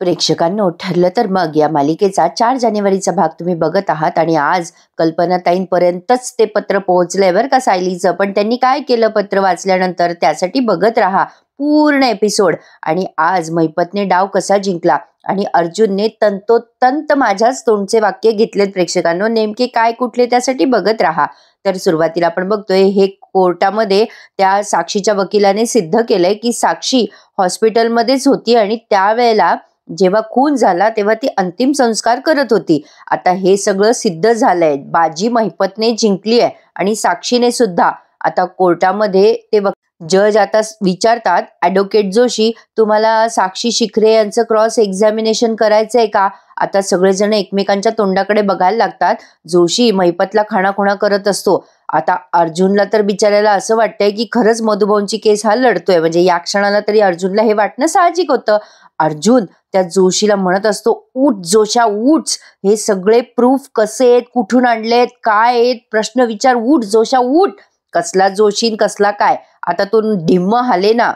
प्रेक्षकांनो, ठरलं तर मग या मालिकेचा 4 जानेवारीचा भाग तुम्ही बघत आहात आणि आज कल्पनाताईंपर्यंतच ते पत्र पोहोचलंय बरं का सायलीचं. पण त्यांनी काय केलं पत्र वाचल्यानंतर त्यासाठी बघत राहा पूर्ण एपिसोड. आणि आज महिपतने डाव कसा जिंकला आणि अर्जुनने तंतोतंत माझ्याच तोंडचे वाक्य घेतलेत. प्रेक्षकांनो, नेमके काय कुठले त्यासाठी बघत राहा. तर सुरुवातीला आपण बघतोय हे कोर्टामध्ये त्या साक्षीच्या वकिलाने सिद्ध केलंय की साक्षी हॉस्पिटलमध्येच होती आणि त्यावेळेला जेव्हा खून झाला तेव्हा ती अंतिम संस्कार करत होती. आता हे सगळं सिद्ध झालंय. बाजी महिपतने जिंकली आहे आणि साक्षीने सुद्धा. आता कोर्टामध्ये ते जज आता विचारतात, ॲडव्होकेट जोशी, तुम्हाला साक्षी शिखरे यांचं क्रॉस एक्झामिनेशन करायचंय का? आता सगळेजण एकमेकांच्या तोंडाकडे बघायला लागतात. जोशी महिपतला खाणाखुणा करत असतो. आता अर्जुनला तर बिचारायला असं वाटतंय की खरंच मधुभाऊंची केस हा लढतोय. म्हणजे या क्षणाला तरी अर्जुनला हे वाटणं साहजिक होतं. अर्जुन त्या जोशीला म्हणत असतो, उठ जोशा उठ, हे सगळे प्रूफ कसे आहेत, कुठून आणलेत, काय आहेत, प्रश्न विचार, उठ जोशा उठ. कसला जोशी कसला काय. आता तो ढिम्म हाले ना.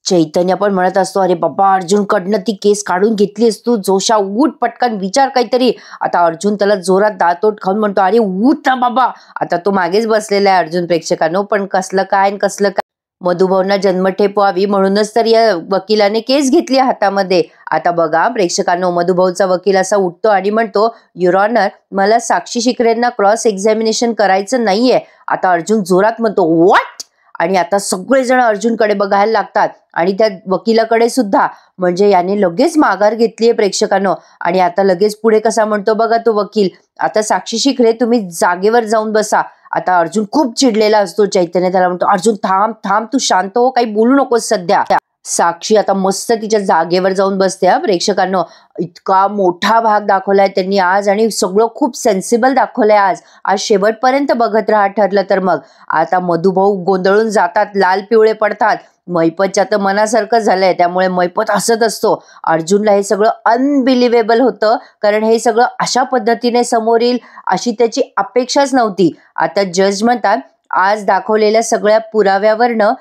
चैतन्य पण म्हणत असतो, अरे बाबा अर्जुन कडनं ती केस काढून घेतलीस तू, जोशा उठ, पटकन विचार काहीतरी. आता अर्जुन त्याला जोरात दातोट खाऊन म्हणतो, अरे उठ ना बाबा. आता तो मागेच बसलेला आहे अर्जुन प्रेक्षकांनो. पण कसलं काय कसलं काय, मधुभाऊंना जन्मठेप व्हावी म्हणूनच तर या वकिलाने केस घेतली हातामध्ये. आता बघा प्रेक्षकांनो, मधुभाऊचा वकील असा उठतो आणि म्हणतो, युअर ऑनर, मला साक्षी शिखरेंना क्रॉस एक्झामिनेशन करायचं नाहीये. आता अर्जुन जोरात म्हणतो, व्हॉट? आणि आता सगळेजण अर्जुनकडे बघायला लागतात आणि त्या वकिलाकडे सुद्धा. म्हणजे याने लगेच माघार घेतलीये प्रेक्षकांनो. आणि आता लगेच पुढे कसा म्हणतो बघा तो वकील, आता साक्षी शिखरे तुम्ही जागेवर जाऊन बसा. आता अर्जुन खूप चिडलेला असतो. चैतन्य त्याला म्हणतो, अर्जुन थांब थांब, तू शांत हो, काही बोलू नकोस सध्या. साक्षी आता मस्त तिच्या जागेवर जाऊन बसते. प्रेक्षकांनो, इतका मोठा भाग दाखवलाय त्यांनी आज आणि सगळं खूप सेन्सिबल दाखवलंय आज. शेवटपर्यंत बघत राहा ठरलं तर मग. आता मधुभाऊ गोंधळून जातात, लाल पिवळे पडतात. महिपतच्या तर मनासारखं झालंय, त्यामुळे महिपत हसत असतो. अर्जुनला हे सगळं अनबिलिव्हेबल होतं, कारण हे सगळं अशा पद्धतीने समोर येईल अशी त्याची अपेक्षाच नव्हती. आता जज म्हणतात, आज दाखवलेल्या सगळ्या पुराव्यावरनं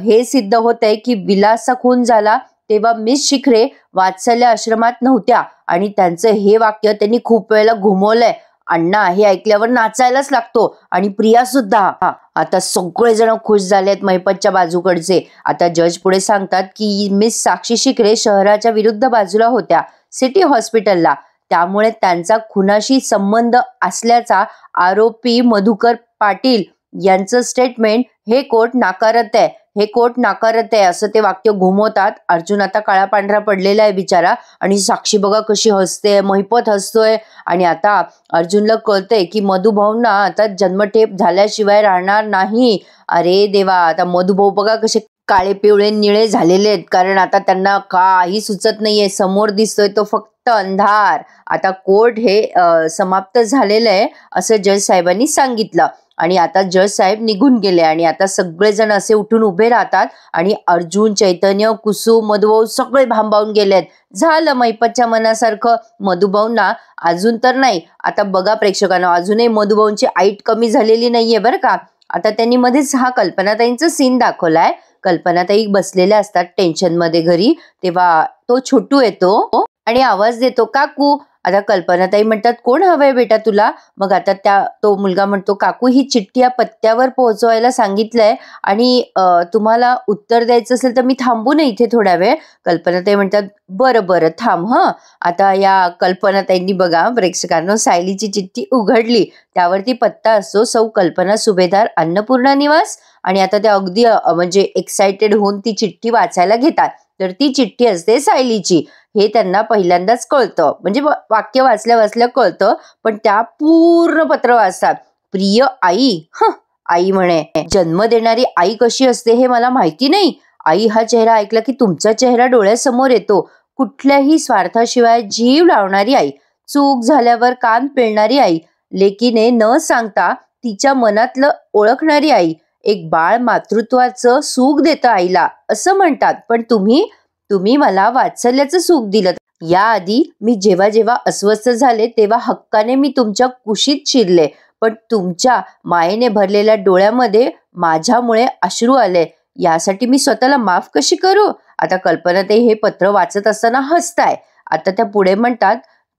हे सिद्ध होतंय की विलासचा खून झाला तेव्हा मिस शिखरे वात्सल्य आश्रमात नव्हत्या आणि त्यांचं हे वाक्य त्यांनी खूप वेळेला घुमवलंय. अण्णा हे ऐकल्यावर नाचायलाच लागतो आणि प्रिया सुद्धा. आता सगळेजण खुश झालेत महिपतच्या बाजूकडचे. आता जज पुढे सांगतात की मिस साक्षी शिखरे शहराच्या विरुद्ध बाजूला होत्या, सिटी हॉस्पिटलला, त्यामुळे त्यांचा खुनाशी संबंध असल्याचा आरोपी मधुकर पाटील यांचं स्टेटमेंट हे कोर्ट नाकारत आहे, हे कोर्ट नाकारत आहे, असं ते वाक्य घुमवतात. अर्जुन आता काळा पांढरा पडलेला आहे बिचारा. आणि साक्षी बघा कशी हसते, महिपत हसतोय. आणि आता अर्जुनला कळतंय की मधुभाऊंना आता जन्मठेप झाल्याशिवाय राहणार नाही. अरे देवा, आता मधुभाऊ बघा कसे काळे पिवळे निळे झालेले आहेत, कारण आता त्यांना काही सुचत नाहीये. समोर दिसतोय तो फक्त अंधार. आता कोर्ट हे समाप्त झालेलं आहे असं जज साहेबांनी सांगितलं. आणि आता जज साहेब निघून गेले आणि आता सगळेजण असे उठून उभे राहतात आणि अर्जुन, चैतन्य, कुसुम, मधुभाऊ सगळे भांबावून गेलेत. झालं महिपतच्या मनासारखं. मधुभाऊंना अजून तर नाही. आता बघा प्रेक्षकांना, अजूनही मधुभाऊंची ऐट कमी झालेली नाहीये बरं का. आता त्यांनी मध्येच हा कल्पनाताईंचा सीन दाखवलाय. कल्पनाताई बसलेल्या असतात टेन्शन मध्ये घरी, तेव्हा तो छोटू येतो आणि आवाज देतो, काकू. आता कल्पनाताई म्हणतात, कोण हवंय बेटा तुला? मग आता तो मुलगा म्हणतो, काकू ही चिठ्ठी या पत्त्यावर पोहोचवायला सांगितलंय आणि तुम्हाला उत्तर द्यायचं असेल तर मी थांबू नये इथे थोडा वेळ. कल्पनाताई म्हणतात, बरं बरं थांब. आता या कल्पनाताईंनी बघा प्रेक्षकांनो सायलीची चिठ्ठी उघडली. त्यावरती पत्ता असतो, सौ कल्पना सुभेदार, अन्नपूर्णा निवास. आणि आता त्या अगदी म्हणजे एक्साइटेड होऊन ती चिठ्ठी वाचायला घेतात. तर ती चिठ्ठी असते सायलीची. हे त्यांना पहिल्यांदाच कळतं, म्हणजे वाक्य वाचल्या वाचल्या कळतं. पण त्या पूर्ण पत्र वाचतात. प्रिय आई, आई म्हणे, जन्म देणारी आई कशी असते हे मला माहिती नाही. आई हा चेहरा ऐकला की तुमचा चेहरा डोळ्यासमोर येतो. कुठल्याही स्वार्थाशिवाय जीव लावणारी आई, चूक झाल्यावर कान पिळणारी आई, लेकीने न सांगता तिच्या मनातलं ओळखणारी आई, एक बाळ मातृत्वाचं सुख देतं आईला असं म्हणतात. पण तुम्ही मला वात्सल्याचं सुख दिलं. याआधी मी जेव्हा जेव्हा अस्वस्थ झाले तेव्हा हक्काने मी तुमच्या कुशीत शिरले, पण तुमच्या मायेने भरलेल्या डोळ्यामध्ये माझ्यामुळे अश्रू आले. यासाठी मी स्वतःला माफ कशी करू? आता कल्पनाताई हे पत्र वाचत असताना हसताय आता त्या पुढे म्हणतात,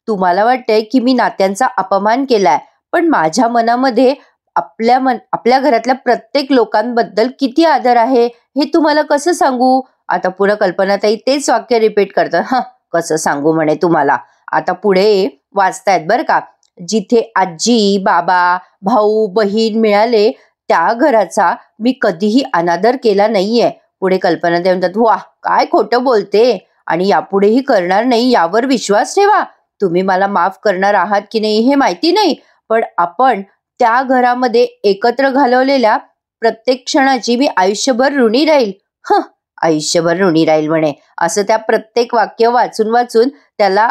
तुम्हाला वाटतंय की मी नात्यांचा अपमान केलाय, पण माझ्या मनामध्ये आपल्या घरातल्या प्रत्येक लोकांबद्दल किती आदर आहे हे तुम्हाला कसं सांगू. आता पुढे कल्पनाताई तेच वाक्य रिपीट करतात. कसं सांगू म्हणे तुम्हाला. आता पुढे वाचतायत बरं का, जिथे आजी बाबा भाऊ बहीण मिळाले त्या घराचा मी कधीही अनादर केला नाहीये. पुढे कल्पनाताई म्हणतात, वा काय खोटं बोलते आणि यापुढेही करणार नाही यावर विश्वास ठेवा. तुम्ही मला माफ करणार आहात की नाही हे माहिती नाही, पण आपण त्या घरामध्ये एकत्र घालवलेल्या प्रत्येक क्षणाची मी आयुष्यभर ऋणी राहील. आयुष्यभर ऋणी राहील म्हणे. असं त्या प्रत्येक वाक्य वाचून वाचून त्याला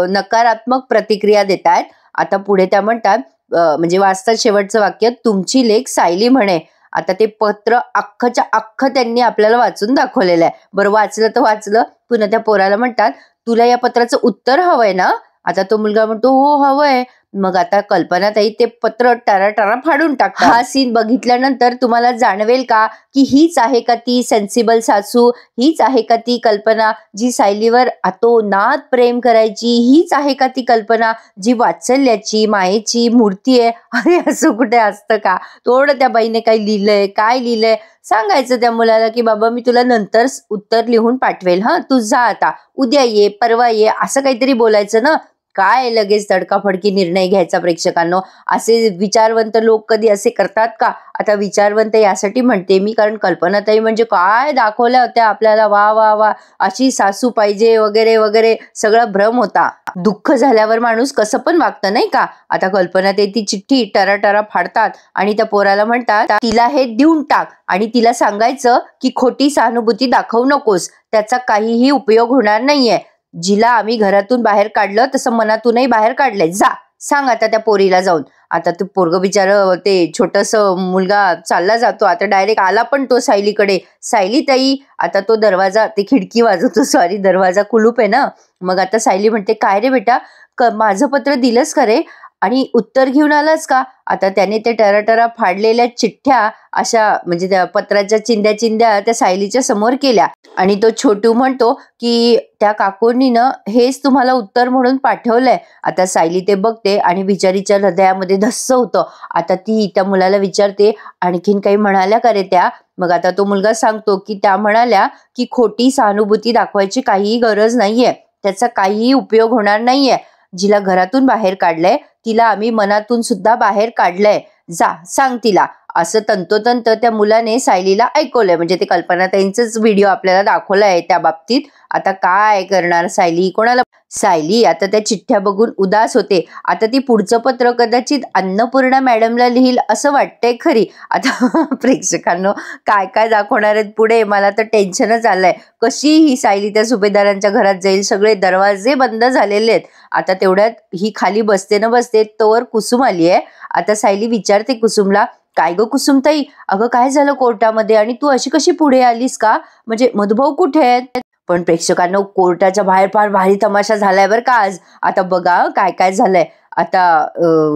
नकारात्मक प्रतिक्रिया देत आहेत. आता पुढे त्या म्हणतात, म्हणजे वाचतात शेवटचं वाक्य, तुमची लेक सायली म्हणे. आता ते पत्र अख्खच्या अख्खं त्यांनी आपल्याला वाचून दाखवलेलं आहे. बरं वाचलं तर वाचलं. पुन्हा त्या पोराला म्हणतात, तुला या पत्राचं उत्तर हवंय ना. आता तो मुलगा म्हणतो, हो हवंय. मग आता कल्पनाताई ते पत्र टारा फाडून टाकतात. हा सीन बघितल्यानंतर तुम्हाला जाणवेल का की हीच आहे का ती सेन्सिबल सासू, हीच आहे का ती कल्पना जी सायलीवर अतोनात प्रेम करायची, हीच आहे का ती कल्पना जी वात्सल्याची मायेची मूर्ती आहे. अरे असं कुठे असतं का. थोडं त्या बाईने काही लिहिलंय, काय लिहिलंय सांगायचं त्या मुलाला की बाबा मी तुला नंतर उत्तर लिहून पाठवेल, तू जा आता, उद्या ये परवा ये, असं काहीतरी बोलायचं ना. काय लगेच तडकाफडकी निर्णय घ्यायचा. प्रेक्षकांनो, असे विचारवंत लोक कधी असे करतात का. आता विचारवंत यासाठी म्हणते मी कारण कल्पनाताई म्हणजे काय दाखवल्या होत्या आपल्याला, वा वा वा अशी सासू पाहिजे वगैरे वगैरे सगळा भ्रम होता. दुःख झाल्यावर माणूस कसं पण वागतं नाही का. आता कल्पनाताई ती चिठ्ठी टरा फाडतात आणि त्या पोराला म्हणतात, तिला हे देऊन टाक आणि तिला सांगायचं की खोटी सहानुभूती दाखवू नकोस, त्याचा काहीही उपयोग होणार नाहीये. जिला आम्ही घरातून बाहेर काढलं तसं मनातूनही बाहेर काढलंय, जा सांग आता त्या पोरीला जाऊन. आता ते पोरग बिचार ते छोटस मुलगा चालला जातो. आता डायरेक्ट आला पण तो सायलीकडे, सायली ताई. आता तो दरवाजा, ते खिडकी वाजवतो, सॉरी दरवाजा कुलूप आहे ना. मग आता सायली म्हणते, काय रे बेटा, माझं पत्र दिलंस का रे आणि उत्तर घेऊन आलास का. आता त्याने ते टरा फाडलेल्या चिठ्ठ्या अशा म्हणजे त्या पत्राच्या चिंध्या त्या सायलीच्या समोर केल्या आणि तो छोटू म्हणतो की त्या काकूंनीनं हेच तुम्हाला उत्तर म्हणून पाठवलंय. आता सायली ते बघते आणि बिचारीच्या हृदयामध्ये धस्स होतं. आता ती त्या मुलाला विचारते, आणखीन काही म्हणाल्या का रे त्या. मग आता तो मुलगा सांगतो की त्या म्हणाल्या की खोटी सहानुभूती दाखवायची काहीही गरज नाहीये, त्याचा काहीही उपयोग होणार नाहीये. जिला घरातून बाहेर काढलंय तिला आम्ही मनातून सुद्धा बाहेर काढलंय, जा सांग तिला. असं तंतोतंत त्या मुलाने सायलीला ऐकवलंय. म्हणजे ते कल्पनाताईंचाच व्हिडिओ आपल्याला दाखवलाय त्या बाबतीत. आता काय करणार सायली, कोणाला. सायली आता त्या चिठ्ठ्या बघून उदास होते. आता ती पुढचं पत्र कदाचित अन्नपूर्णा मॅडमला लिहिल असं वाटतंय खरी. आता प्रेक्षकांनो काय काय दाखवणार आहेत पुढे, मला तर टेन्शनच आलंय. कशी ही सायली त्या सुभेदारांच्या घरात जाईल, सगळे दरवाजे बंद झालेले आहेत. आता तेवढ्यात ही खाली बसते न बसते तोवर कुसुम आली आहे. आता सायली विचारते कुसुमला, काय ग कुसुमताई, अगं काय झालं कोर्टामध्ये आणि तू अशी कशी पुढे आलीस का, म्हणजे मधुभाऊ कुठे आहेत. पण प्रेक्षकांनो कोर्टाच्या बाहेर फार भारी तमाशा झालाय बरं का आज. आता बघा काय काय झालंय. आता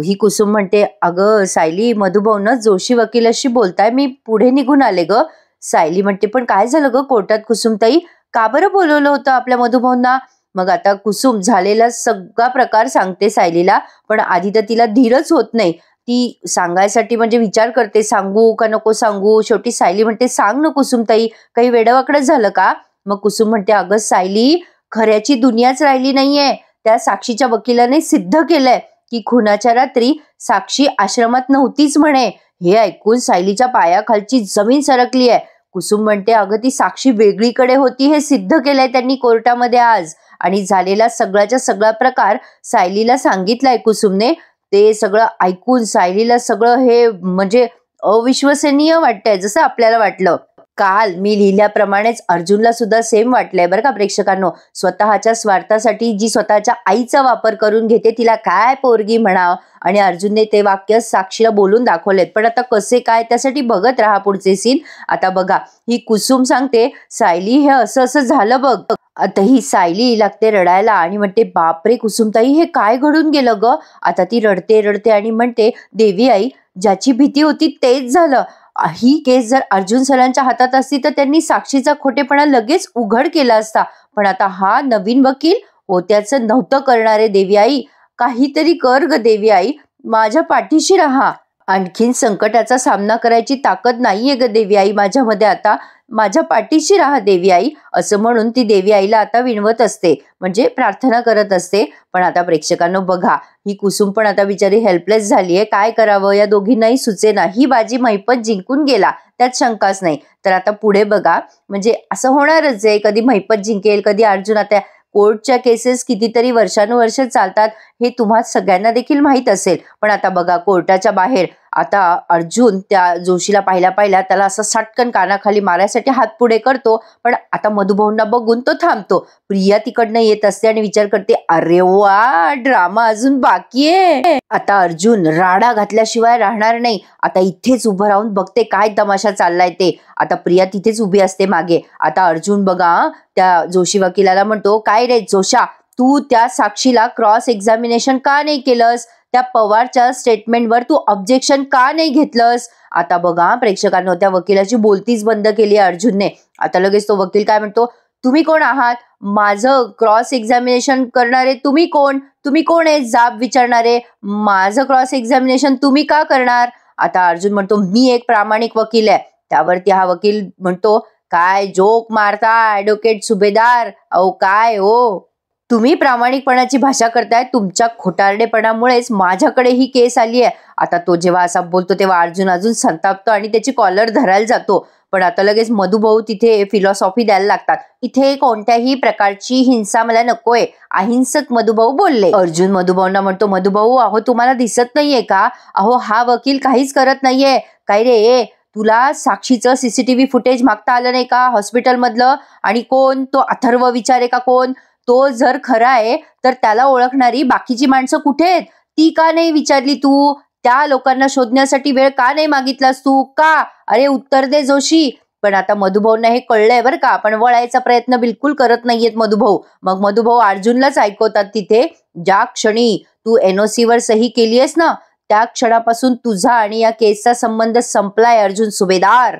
ही कुसुम म्हणते, अगं सायली, मधुभाऊनं जोशी वकिलाशी बोलताय, मी पुढे निघून आले ग. सायली म्हणते, पण काय झालं ग कोर्टात कुसुमताई, का बरं बोलवलं होतं आपल्या मधुभाऊंना. मग आता कुसुम झालेला सगळा प्रकार सांगते सायलीला, पण आधी तर तिला धीरच होत नाही. ती सांगायसाठी म्हणजे विचार करते, सांगू का नको सांगू. शेवटी सायली म्हणते, सांग ना कुसुमताई, काही वेडवाकडंच झालं का. मग कुसुम म्हणते, अगं सायली, खऱ्याची दुनियाच राहिली नाहीये. त्या साक्षीच्या वकिलाने सिद्ध केलंय की खुनाच्या रात्री साक्षी आश्रमात नव्हतीच म्हणे. हे ऐकून सायलीच्या पायाखालची जमीन सरकली आहे. कुसुम म्हणते, अगं ती साक्षी वेगळीकडे होती, हे सिद्ध केलंय त्यांनी कोर्टामध्ये आज. आणि झालेला सगळ्याचा सगळा प्रकार सायलीला सांगितलाय कुसुमने. ते सगळं ऐकून सायलीला सगळं हे म्हणजे अविश्वसनीय वाटतंय, जसं आपल्याला वाटलं. काल मी लिहिल्याप्रमाणेच अर्जुनला सुद्धा सेम वाटलंय बरं का प्रेक्षकांनो. स्वतःच्या स्वार्थासाठी जी स्वतःच्या आईचा वापर करून घेते तिला काय पोरगी म्हणाव, आणि अर्जुनने ते वाक्य साक्षीला बोलून दाखवलेत. पण आता कसे काय त्यासाठी बघत राहा पुढचे सीन. आता बघा ही कुसुम सांगते, सायली हे असं असं झालं बघ. आता ही सायली लागते रडायला आणि म्हणते, बापरे कुसुमताई, हे काय घडून गेलं ग. आता ती रडते आणि म्हणते, देवी आई, ज्याची भीती होती तेच झालं. ही केस जर अर्जुन सरांच्या हातात असती तर त्यांनी साक्षीचा खोटेपणा लगेच उघड केला असता. पण आता हा नवीन वकील होत्याचं नव्हतं करणारे देवी आई, काहीतरी कर ग देवी आई, माझ्या पाठीशी राहा. आणखीन संकटाचा सामना करायची ताकद नाहीये ग देवी आई माझ्यामध्ये आता, माझ्या पाठीशी राहा देवी आई, असं म्हणून ती देवी आईला आता विणवत असते, म्हणजे प्रार्थना करत असते. पण आता प्रेक्षकांनो बघा, ही कुसुम पण आता बिचारी हेल्पलेस झालीये, काय करावं या दोघींनाही सुचेना. ही बाजी महिपत जिंकून गेला, त्यात शंकाच नाही. तर आता पुढे बघा, म्हणजे असं होणारच आहे, कधी महिपत जिंकेल, कधी अर्जुन. आता कोर्टच्या केसेस कितीतरी वर्षानुवर्ष चालतात, हे तुम्हा सगळ्यांना देखील माहीत असेल. पण आता बघा, कोर्टाच्या बाहेर आता अर्जुन त्या जोशीला पाहिल्या त्याला असं सटकन कानाखाली मारायसाठी हात पुढे करतो, पण आता मधुभाऊंना बघून तो थांबतो. प्रिया तिकडनं येत असते आणि विचार करते, अरे वा, ड्रामा अजून बाकी आहे. आता अर्जुन राडा घातल्याशिवाय राहणार नाही, आता इथेच उभं राहून बघते काय तमाशा चाललाय ते. आता प्रिया तिथेच उभी असते मागे. आता अर्जुन बघा त्या जोशी वकिलाला म्हणतो, काय रे जोशा, तू त्या साक्षीला क्रॉस एक्झामिनेशन का नाही केलंस, त्या पवारच्या स्टेटमेंटवर तू ऑब्जेक्शन का नाही घेतलंस. आता बघा प्रेक्षकांनो, त्या वकिलाची बोलतीच बंद केली अर्जुनने. आता लगेच तो वकील काय म्हणतो, तुम्ही कोण आहात, माझं क्रॉस एक्झामिनेशन करणारे तुम्ही कोण, तुम्ही कोण आहे जाब विचारणारे, माझं क्रॉस एक्झामिनेशन तुम्ही का करणार. आता अर्जुन म्हणतो, मी एक प्रामाणिक वकील आहे. त्यावरती हा वकील म्हणतो, काय जोक मारता ऍडव्होकेट सुभेदार, अहो काय हो, तुम्ही प्रामाणिकपणाची भाषा करताय, तुमच्या खोटारडेपणामुळेच माझ्याकडे ही केस आली आहे. आता तो जेव्हा असा बोलतो तेव्हा अर्जुन अजून संतापतो आणि त्याची कॉलर धरायला जातो. पण आता लगेच मधुभाऊ तिथे फिलॉसॉफी द्यायला लागतात, इथे कोणत्याही प्रकारची हिंसा मला नकोय, अहिंसक मधुभाऊ बोलले. अर्जुन मधुभाऊंना म्हणतो, मधुभाऊ अहो तुम्हाला दिसत नाहीये का, अहो हा वकील काहीच करत नाहीये. काय रे, तुला साक्षीचं सीसीटीव्ही फुटेज मागता आलं नाही का हॉस्पिटलमधलं, आणि कोण तो अथर्व विचारे का कोण, तो जर खरा आहे तर त्याला ओळखणारी बाकीची माणसं कुठे आहेत, ती का नाही विचारली तू, त्या लोकांना शोधण्यासाठी वेळ का नाही मागितलास तू का, अरे उत्तर दे जोशी. पण आता मधुभाऊंना हे कळलंय बरं का, पण वळायचा प्रयत्न बिलकुल करत नाहीयेत मधुभाऊ. मग मधुभाऊ अर्जुनलाच ऐकवतात तिथे, ज्या क्षणी तू NOC वर सही केली आहेस ना, त्या क्षणापासून तुझा आणि या केसचा संबंध संपलाय अर्जुन सुभेदार,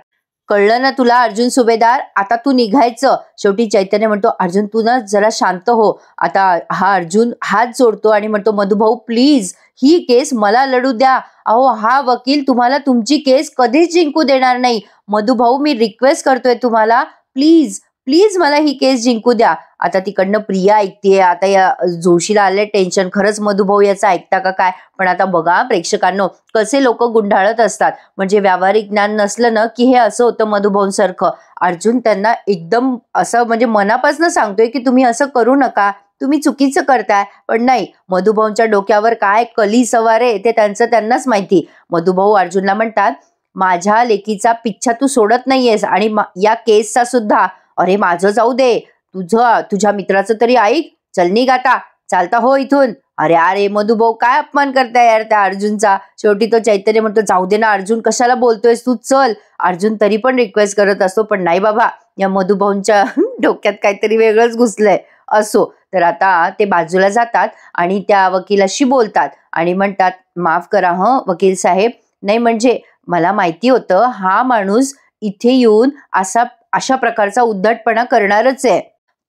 कळलं ना तुला अर्जुन सुभेदार, आता तू निघायचं. शेवटी चैतन्य म्हणतो, अर्जुन तू ना जरा शांत हो. आता हा अर्जुन हात जोडतो आणि म्हणतो, मधुभाऊ प्लीज ही केस मला लढू द्या, अहो हा वकील तुम्हाला तुमची केस कधीच जिंकू देणार नाही. मधुभाऊ मी रिक्वेस्ट करतोय तुम्हाला, प्लीज प्लीज मला ही केस जिंकू द्या. आता तिकडनं प्रिया ऐकतेय. आता या जोशीला आले टेन्शन, खरंच मधुभाऊ याचं ऐकता का काय. पण आता बघा प्रेक्षकांनो, कसे लोक गुंडाळत असतात, म्हणजे व्यावहारिक ज्ञान नसलं ना की हे असं होतं मधुभाऊंसारखं. अर्जुन त्यांना एकदम असं म्हणजे मनापासून सांगतोय की तुम्ही असं करू नका, तुम्ही चुकीचं करताय. पण नाही, मधुभाऊंच्या डोक्यावर काय कली सवार आहे ते त्यांनाच माहिती. मधुभाऊ अर्जुनला म्हणतात, माझ्या लेकीचा पिच्छा तू सोडत नाहीयेस आणि या केसचा सुद्धा. अरे माझं जाऊ दे, तुझ्या मित्राचं तरी ऐक, चल निघ आता, चालता हो इथून. अरे अरे मधुभाऊ काय अपमान करताय यार त्या अर्जुनचा. शेवटी तो चैतन्य म्हणतो, जाऊ दे ना अर्जुन, कशाला बोलतोयस तू, चल. अर्जुन तरी पण रिक्वेस्ट करत असतो, पण नाही बाबा, या मधुभाऊंच्या डोक्यात काहीतरी वेगळंच घुसलंय. असो, तर आता ते बाजूला जातात आणि त्या वकिलाशी बोलतात आणि म्हणतात, माफ करा वकील साहेब, नाही म्हणजे मला माहिती होतं हा माणूस इथे येऊन अशा प्रकारचा उद्धटपणा करणारच आहे.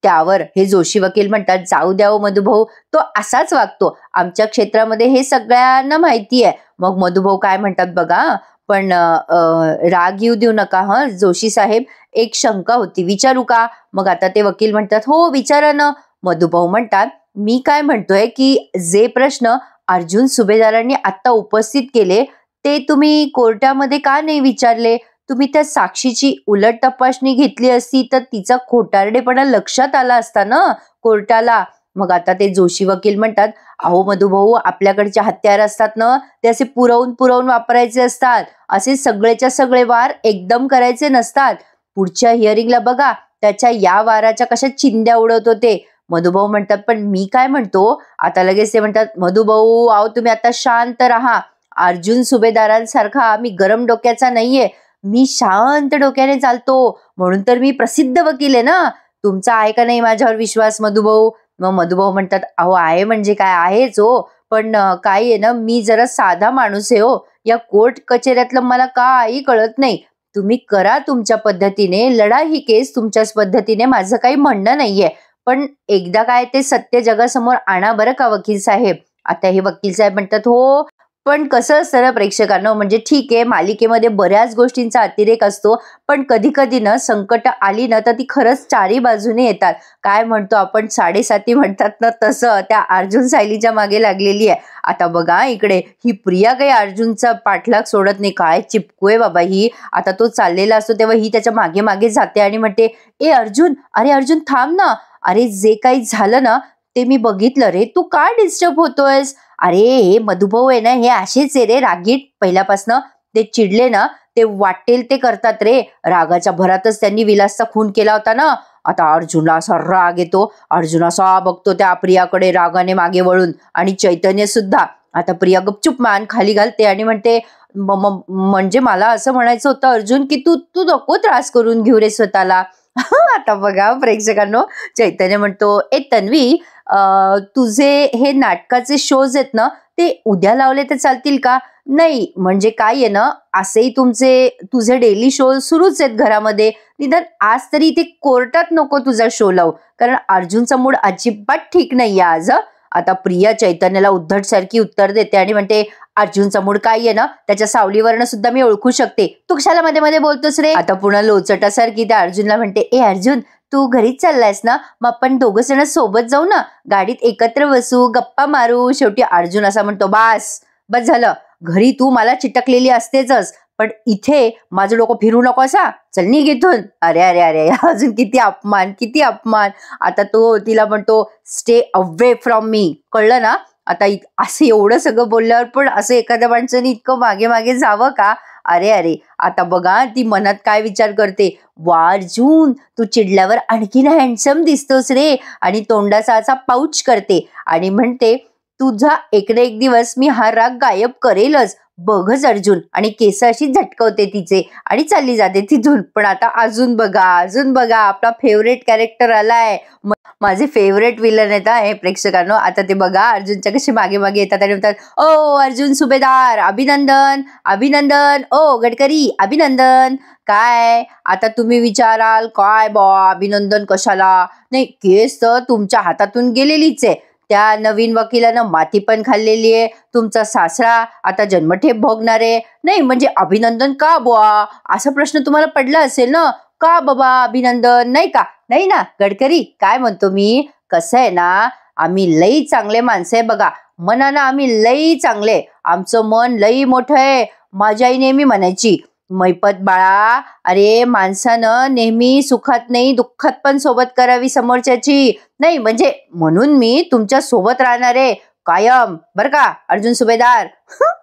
त्यावर हे जोशी वकील म्हणतात, जाऊ द्या मधुभाऊ, तो असाच वागतो, आमच्या क्षेत्रामध्ये हे सगळ्यांना माहिती आहे. मग मधुभाऊ काय म्हणतात बघा, पण राग येऊ देऊ नका जोशी साहेब, एक शंका होती, विचारू का. मग आता ते वकील म्हणतात, हो विचारा ना. मधुभाऊ म्हणतात, मी काय म्हणतोय की जे प्रश्न अर्जुन सुभेदारांनी आता उपस्थित केले ते तुम्ही कोर्टामध्ये का नाही विचारले, तुम्ही त्या साक्षीची उलट तपासणी घेतली असती तर तिचा खोटारडेपणा लक्षात आला असता ना कोर्टाला. मग आता ते जोशी वकील म्हणतात, अहो मधुभाऊ, आपल्याकडचे हत्यार असतात ना ते असे पुरवून वापरायचे असतात, असे सगळेच्या सगळे वार एकदम करायचे नसतात. पुढच्या हिअरिंगला बघा त्याच्या या वाराच्या कशा चिंध्या उडवत होते. मधुभाऊ म्हणतात, पण मी काय म्हणतो, आता लगेच ते म्हणतात, मधुभाऊ अहो तुम्ही आता शांत राहा, अर्जुन सुभेदारांसारखा मी गरम डोक्याचा नाहीये, मी शांत डोक्याने चालतो, म्हणून तर मी प्रसिद्ध वकील आहे ना. तुमचा आहे का नाही माझ्यावर विश्वास मधुभाऊ. मग मधुभाऊ म्हणतात, अहो आहे म्हणजे काय, आहेच हो, पण काय आहे ना, मी जरा साधा माणूस आहे हो, या कोर्ट कचेऱ्यातलं मला काही कळत नाही. तुम्ही करा तुमच्या पद्धतीने, लढा ही केस तुमच्याच पद्धतीने, माझं काही म्हणणं नाहीये, पण एकदा काय ते सत्य जगासमोर आणा बरं का वकील साहेब. आता हे वकील साहेब म्हणतात, हो पण कसं असतं ना प्रेक्षकांनो, म्हणजे ठीक आहे मालिकेमध्ये बऱ्याच गोष्टींचा अतिरेक असतो, पण कधी कधी ना संकट आली ना तर ती खरंच चारी बाजूने येतात. काय म्हणतो आपण, 7.5 म्हणतात ना, तसं त्या अर्जुन सायलीच्या मागे लागलेली आहे. आता बघा इकडे ही प्रिया काही अर्जुनचा पाठलाग सोडत नाही. काय चिपकू आहे बाबा ही. आता तो चाललेला असतो तेव्हा ही त्याच्या मागे मागे जाते आणि म्हणते, ए अर्जुन, अरे अर्जुन थांब ना, अरे जे काही झालं ना ते मी बघितलं रे, तू का डिस्टर्ब होतोयस. अरे हे मधुभाऊ आहे ना, हे असेच आहे रे, रागीट पहिल्यापासनं. ते चिडले ना ते वाटेल ते करतात रे. रागाच्या भरातच त्यांनी विलासचा खून केला होता ना. आता अर्जुनला असा राग येतो. अर्जुन असा बघतो त्या प्रियाकडे रागाने मागे वळून, आणि चैतन्य सुद्धा. आता प्रिया गपचूप मान खाली घालते आणि म्हणते, म्हणजे मला असं म्हणायचं होतं अर्जुन की तू तू नको त्रास करून घेऊ रे स्वतःला. आता बघा प्रेक्षकांनो, चैतन्य म्हणतो, ए तन्वी, तुझे हे नाटकाचे शोज आहेत ना ते उद्या लावले तर चालतील का. नाही म्हणजे काय आहे ना, असेही तुझे डेली शो सुरूच आहेत घरामध्ये, निदान आज तरी ते कोर्टात नको तुझा शो लावू, कारण अर्जुनचा मूड अजिबात ठीक नाहीये आज. आता प्रिया चैतन्याला उद्धट सारखी उत्तर देते आणि म्हणते, अर्जुनचा मूड काय आहे ना त्याच्या सावलीवरनं सुद्धा मी ओळखू शकते, तू कशाला मध्ये मध्ये बोलतोस रे. आता पुन्हा लोचटासारखी त्या अर्जुनला म्हणते, ए अर्जुन, तू घरीच चाललायस ना, मग आपण दोघं जण सोबत जाऊ ना, गाडीत एकत्र बसू, गप्पा मारू. शेवटी अर्जुन असा म्हणतो, बस बस झालं, घरी तू मला चिटकलेली असतेच, पण इथे माझं डोकं फिरू नको असा, चल निघ इथून. अरे अरे अरे अजून किती अपमान, किती अपमान. आता तो तिला म्हणतो, स्टे अवे फ्रॉम मी, कळलं ना. आता असं एवढं सगळं बोलल्यावर पण असं एखाद्या माणसाने इतकं मागे मागे जावं का. अरे अरे आता बघा ती मनात काय विचार करते, वा अर्जुन, तू चिडल्यावर आणखीन हँडसम दिसतोस रे, आणि तोंडाचा असा पाऊच करते आणि म्हणते, तुझा एक ना एक दिवस मी हा राग गायब करेलच, बघच अर्जुन. आणि केस अशी झटकवते तिचे आणि चालली जाते तिथून. पण आता अजून बघा आपला फेवरेट कॅरेक्टर आलाय, माझे फेवरेट विलन आहेत हे प्रेक्षकांनो. आता ते बघा अर्जुनच्या कसे मागे मागे येतात आणि म्हणतात, ओ अर्जुन सुभेदार अभिनंदन अभिनंदन, ओ गडकरी अभिनंदन. काय आता तुम्ही विचाराल, काय बा अभिनंदन कशाला. नाही, केस तर तुमच्या हातातून गेलेलीच आहे. त्या नवीन वकिलानं माती पण खाल्लेली आहे. तुमचा सासरा आता जन्मठेप भोगणार आहे. नाही म्हणजे अभिनंदन का बुवा, असा प्रश्न तुम्हाला पडला असेल ना, का बाबा अभिनंदन नाही का. नाही ना गडकरी, काय म्हणतो मी, कसं आहे ना, आम्ही लई चांगले माणसं आहे बघा, मनानं आम्ही लई चांगले, आमचं मन लई मोठं आहे. माझी आई नेहमी म्हणायची, मैपत बाळा, अरे माणसानं नेहमी सुखात नाही दुःखात पण सोबत करावी समोरच्याची. नाही म्हणजे म्हणून मी तुमच्या सोबत राहणार आहे कायम, बर का अर्जुन सुभेदार.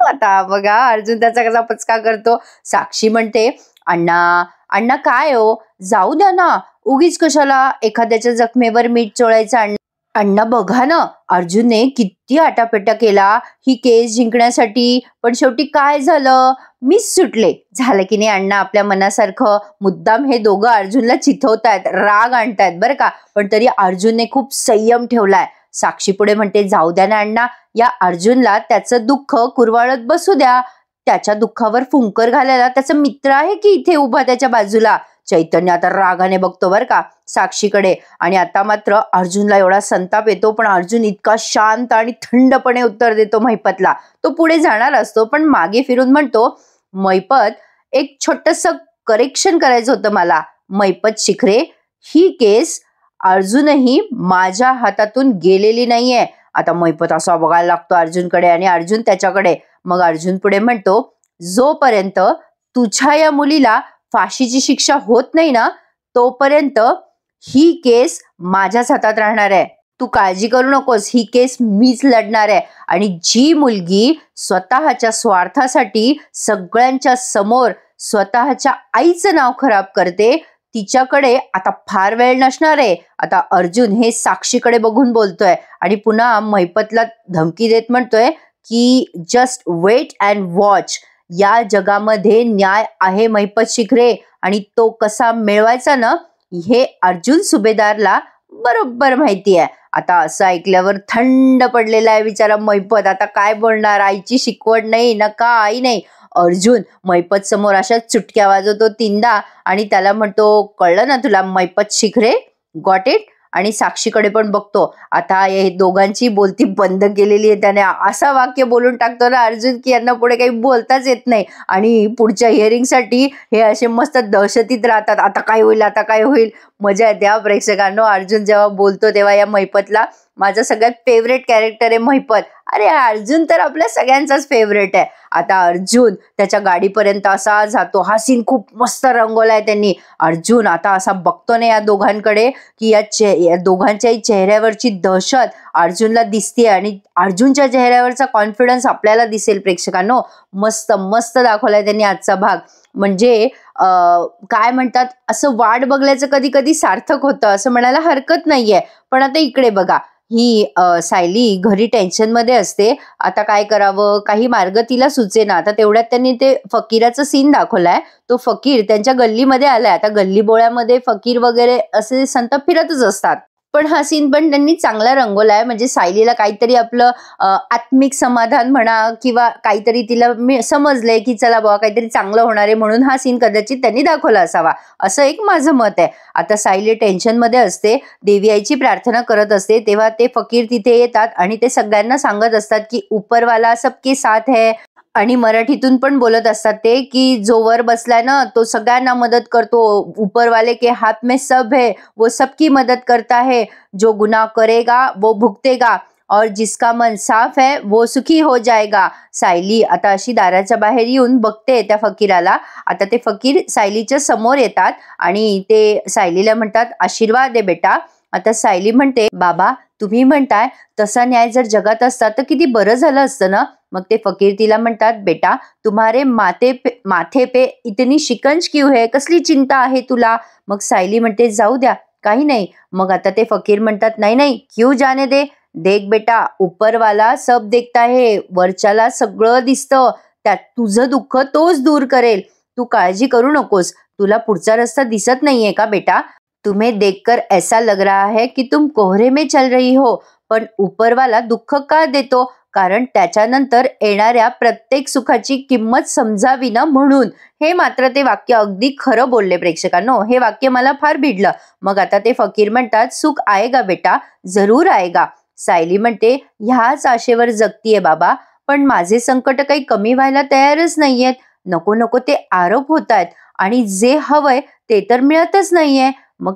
आता बघा अर्जुन त्याचा कसा पचका करतो. साक्षी म्हणते, अण्णा अण्णा काय हो, जाऊ द्या ना, उगीच कशाला एखाद्याच्या जखमेवर मीठ चोळायचं. अण्णा बघा ना, अर्जुनने किती आटापेटा केला ही केस जिंकण्यासाठी, पण शेवटी काय झालं, मीच सुटले. झालं की नाही अण्णा आपल्या मनासारखं. मुद्दाम हे दोघं अर्जुनला चिथवतायत, राग आणतायत बरं का, पण तरी अर्जुनने खूप संयम ठेवलाय. साक्षी पुढे म्हणते, जाऊ द्या ना अण्णा, या अर्जुनला त्याचं दुःख कुरवाळत बसू द्या, त्याच्या दुःखावर फुंकर घालायला त्याचा मित्र आहे की इथे उभा त्याच्या बाजूला. चैतन्य आता रागाने बघतो बर का साक्षीकडे, आणि आता मात्र अर्जुनला एवढा संताप येतो, पण अर्जुन इतका शांत आणि थंडपणे उत्तर देतो महिपतला. तो पुढे जाणार असतो पण मागे फिरून म्हणतो, महिपत, एक छोटस करेक्शन करायचं होतं मला. महिपत शिखरे, ही केस अर्जुनही माझ्या हातातून गेलेली नाहीये. आता महिपत असा बघायला लागतो अर्जुनकडे आणि अर्जुन त्याच्याकडे. मग अर्जुन पुढे म्हणतो, जोपर्यंत तुझ्या या मुलीला फाशीची शिक्षा होत नाही ना, तोपर्यंत ही केस माझ्याच हातात राहणार आहे. तू काळजी करू नकोस, ही केस मीच लढणार आहे. आणि जी मुलगी स्वतःच्या स्वार्थासाठी सगळ्यांच्या समोर स्वतःच्या आईचं नाव खराब करते, तिच्याकडे आता फार वेळ नसणार आहे. आता अर्जुन हे साक्षीकडे बघून बोलतोय आणि पुन्हा महिपतला धमकी देत म्हणतोय की जस्ट वेट अँड वॉच. या जगामध्ये न्याय आहे महिपत शिखरे, आणि तो कसा मिळवायचा ना, हे अर्जुन सुभेदारला बरोबर माहिती आहे. आता असं ऐकल्यावर थंड पडलेला आहे बिचारा महिपत. आता काय बोलणार, आईची शिकवण नाही ना का आई नाही. अर्जुन महिपत समोर अशा चुटक्या वाजवतो 3दा आणि त्याला म्हणतो, कळलं ना तुला महिपत शिखरे, गॉट इट. आणि साक्षीकडे पण बघतो. आता हे दोघांची बोलती बंद केलेली आहे त्याने. असा वाक्य बोलून टाकतो ना अर्जुन की यांना पुढे काही बोलताच येत नाही आणि पुढच्या हिअरिंगसाठी हे असे मस्त दहशतीत राहतात. आता काय होईल, आता काय होईल. मजा येते हा प्रेक्षकांनो. अर्जुन जेव्हा बोलतो तेव्हा या महिपतला, माझा सगळ्यात फेवरेट कॅरेक्टर आहे महिपत. अरे अर्जुन तर आपल्या सगळ्यांचाच फेवरेट आहे. आता अर्जुन त्याच्या गाडीपर्यंत असा जातो. हा सीन खूप मस्त रंगवलाय त्यांनी. अर्जुन आता असा बघतो ना या दोघांकडे की या दोघांच्याही चेहऱ्यावरची दहशत अर्जुनला दिसते आणि अर्जुनच्या चेहऱ्यावरचा कॉन्फिडन्स आपल्याला दिसेल प्रेक्षकांनो. मस्त मस्त दाखवलाय त्यांनी आजचा भाग. म्हणजे काय म्हणतात, असं वाट बघल्याचं कधी कधी सार्थक होतं असं म्हणायला हरकत नाहीये. पण आता इकडे बघा, ही सायली घरी टेन्शन मध्ये असते. आता काय करावं, काही मार्ग तिला सुचेना. आता तेवढ्यात त्यांनी ते फकीराचं सीन दाखवलाय. तो फकीर त्यांच्या गल्लीमध्ये आलाय. आता गल्ली बोळ्यामध्ये फकीर वगैरे असे संत फिरतच असतात. पण हा सीन पण त्यांनी चांगला रंगवलाय. म्हणजे सायलीला काहीतरी आपलं आत्मिक समाधान म्हणा किंवा काहीतरी तिला समजलंय की चला बाबा काहीतरी चांगलं होणार आहे, म्हणून हा सीन कदाचित त्यांनी दाखवला असावा, असं एक माझं मत आहे. आता सायली टेन्शन मध्ये असते, देवी आईची प्रार्थना करत असते. तेव्हा ते फकीर तिथे येतात आणि ते सगळ्यांना सांगत असतात की उपरवाला सबके साथ है. आणि मराठीतून पण बोलत असतात ते की जो वर बसलाय ना तो सगळ्यांना मदत करतो. ऊपरवाले के हाथ में सब है, वो सबकी मदत करता है. जो गुनाह करेगा वो भुगतेगा और जिसका मन साफ है वो सुखी हो जाएगा. सायली आता अशी दाराच्या बाहेर येऊन बघते त्या फकीराला. आता ते फकीर सायलीच्या समोर येतात आणि ते सायलीला म्हणतात, आशीर्वाद दे बेटा. आता सायली म्हणते, बाबा तुम्ही म्हणताय तसा न्याय जर जगात असता तर किती बरं झालं असतं ना. मग ते फकीर तिला म्हणतात, बेटा तुम्हारे माथे पे इतनी शिकंज क्यों है, कसली चिंता आहे तुला. मग सायली म्हणते, जाऊ द्या काही नाही. मग आता ते फकीर म्हणतात, नाही नाही क्यों जाने दे, देख बेटा उपरवाला सब देखता है, वरच्याला सगळं दिसतं, त्यात तुझं दुःख तोच दूर करेल. तू काळजी करू नकोस. तुला पुढचा रस्ता दिसत नाहीये का बेटा. तुम्हें देखकर ऐसा लग रहा है कि तुम कोहरे में चल रही हो. पण उपरवाला दुःख का देतो, कारण त्याच्यानंतर येणाऱ्या प्रत्येक सुखाची किंमत समजावी ना म्हणून. हे मात्र ते वाक्य अगदी खरं बोलले प्रेक्षकांनो. हे वाक्य मला फार भिडलं. मग आता ते फकीर म्हणतात, सुख आएगा बेटा, जरूर आएगा. सायली म्हणते, ह्याच आशेवर जगतीये बाबा, पण माझे संकट काही कमी व्हायला तयारच नाहीयेत. नको नको ते आरोप होत आहेत आणि जे हवंय ते तर मिळतच नाहीये. मग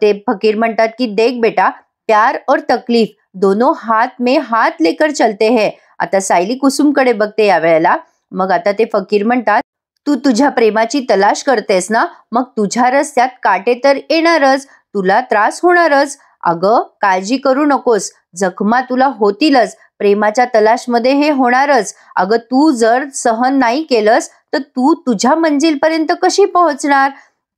ते फकीर म्हणतात की देख बेटा, प्यार और तकलीफ दोनों हाथ में हाथ लेकर चलते हैं. आता सायली कुसुमकडे बघते यावेळेला. मग आता ते फकीर म्हणतात, तू तुझ्या प्रेमाची तलाश करतेस ना, मग तुझ्या रस्त्यात काटे तर येणारच, तुला त्रास होणारच. अगं काळजी करू नकोस, जखमा तुला होतीलच, प्रेमाच्या तलाशमध्ये हे होणारच. अगं तू जर सहन नाही केलंस तर तू तुझ्या मंजिलपर्यंत कशी पोहोचणार.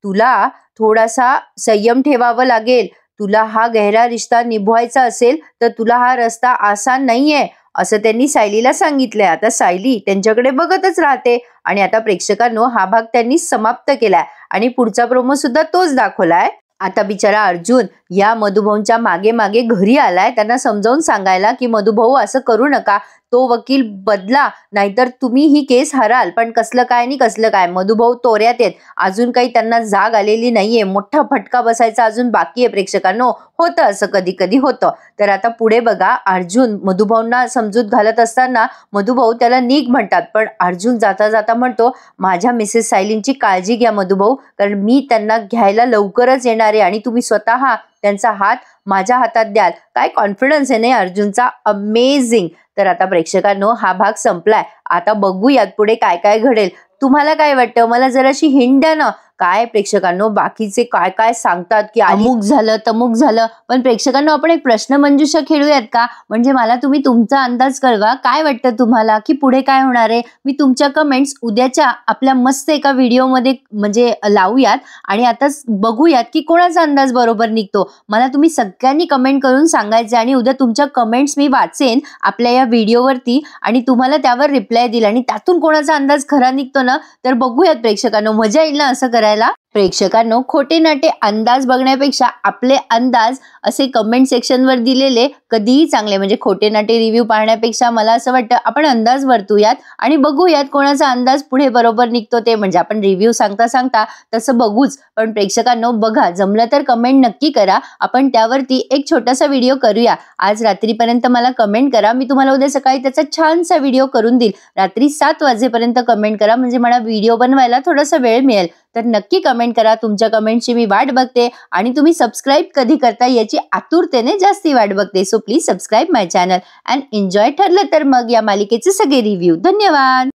तुला थोडासा संयम ठेवावा लागेल. तुला हा गहरा रिश्ता निभवायचा असेल तर तुला हा रस्ता आसान नाहीये, असं त्यांनी सायलीला सांगितलंय. आता सायली त्यांच्याकडे बघतच राहते आणि आता प्रेक्षकांनो हा भाग त्यांनी समाप्त केलाय आणि पुढचा प्रोमो सुद्धा तोच दाखवलाय. आता बिचारा अर्जुन या मधुभाऊंच्या मागे मागे घरी आलाय त्यांना समजावून सांगायला की मधुभाऊ असं करू नका, तो वकील बदला, नाहीतर तुम्ही ही केस हराल. पण कसलं काय आणि कसलं काय, मधुभाऊ तोऱ्यात आहेत, अजून काही त्यांना जाग आलेली नाहीये, मोठा फटका बसायचा अजून बाकी आहे. प्रेक्षकांनो होतं असं, कधी कधी होतं. तर आता पुढे बघा, अर्जुन मधुभाऊंना समजूत घालत असताना मधुभाऊ त्याला निघ म्हणतात, पण अर्जुन जाता जाता म्हणतो, माझ्या मिसेस सायलींची काळजी घ्या मधुभाऊ, कारण मी त्यांना घ्यायला लवकरच येणार आहे आणि तुम्ही स्वतः त्यांचा हात माझ्या हातात द्याल. काय कॉन्फिडन्स आहे नाही अर्जुनचा, अमेझिंग. तर आता प्रेक्षकांनो हा भाग संपलाय. आता बघूयात पुढे काय काय घडेल. तुम्हाला काय वाटतं, मला जराशी हिंट द्या ना. काय प्रेक्षकांनो बाकीचे काय काय सांगतात की अमुक झालं तमुक झालं, पण प्रेक्षकांनो आपण एक प्रश्न मंजुषा खेळूयात का. म्हणजे मला तुम्ही तुमचा अंदाज कळवा, काय वाटतं तुम्हाला की पुढे काय होणार आहे. मी तुमच्या कमेंट्स उद्याच्या आपल्या मस्त एका व्हिडिओमध्ये म्हणजे लावूयात आणि आता बघूयात की कोणाचा अंदाज बरोबर निघतो. मला तुम्ही सगळ्यांनी कमेंट करून सांगायचे आणि उद्या तुमच्या कमेंट्स मी वाचेन आपल्या या व्हिडिओवरती आणि तुम्हाला त्यावर रिप्लाय दिला आणि त्यातून कोणाचा अंदाज खरा निघतो ना, तर बघूयात प्रेक्षकांनो, मजा येईल ना असं करायला. प्रेक्षकांनो, खोटे नाटे अंदाज बघण्यापेक्षा आपले अंदाज असे कमेंट सेक्शनवर दिलेले कधीही चांगले. म्हणजे खोटे नाटे रिव्ह्यू पाहण्यापेक्षा मला असं वाटतं आपण अंदाज वर्तूयात आणि बघूयात कोणाचा अंदाज पुढे बरोबर निघतो ते. म्हणजे आपण रिव्ह्यू सांगता सांगता तसं बघूच, पण प्रेक्षकांनो बघा, जमलं तर कमेंट नक्की करा. आपण त्यावरती एक छोटासा व्हिडिओ करूया. आज रात्रीपर्यंत मला कमेंट करा, मी तुम्हाला उद्या सकाळी त्याचा छानसा व्हिडिओ करून देईल. रात्री 7 वाजेपर्यंत कमेंट करा, म्हणजे मला व्हिडिओ बनवायला थोडासा वेळ मिळेल. तर नक्की कमेंट करा. तुमच्या कमेंटची मी वाट बघते आणि तुम्ही सबस्क्राईब कधी करता याची आतुरतेने जास्ती वाट बघते. So please subscribe my channel and enjoy. ठरलं तर मग या मालिकेचे सगळे रिव्ह्यू. धन्यवाद.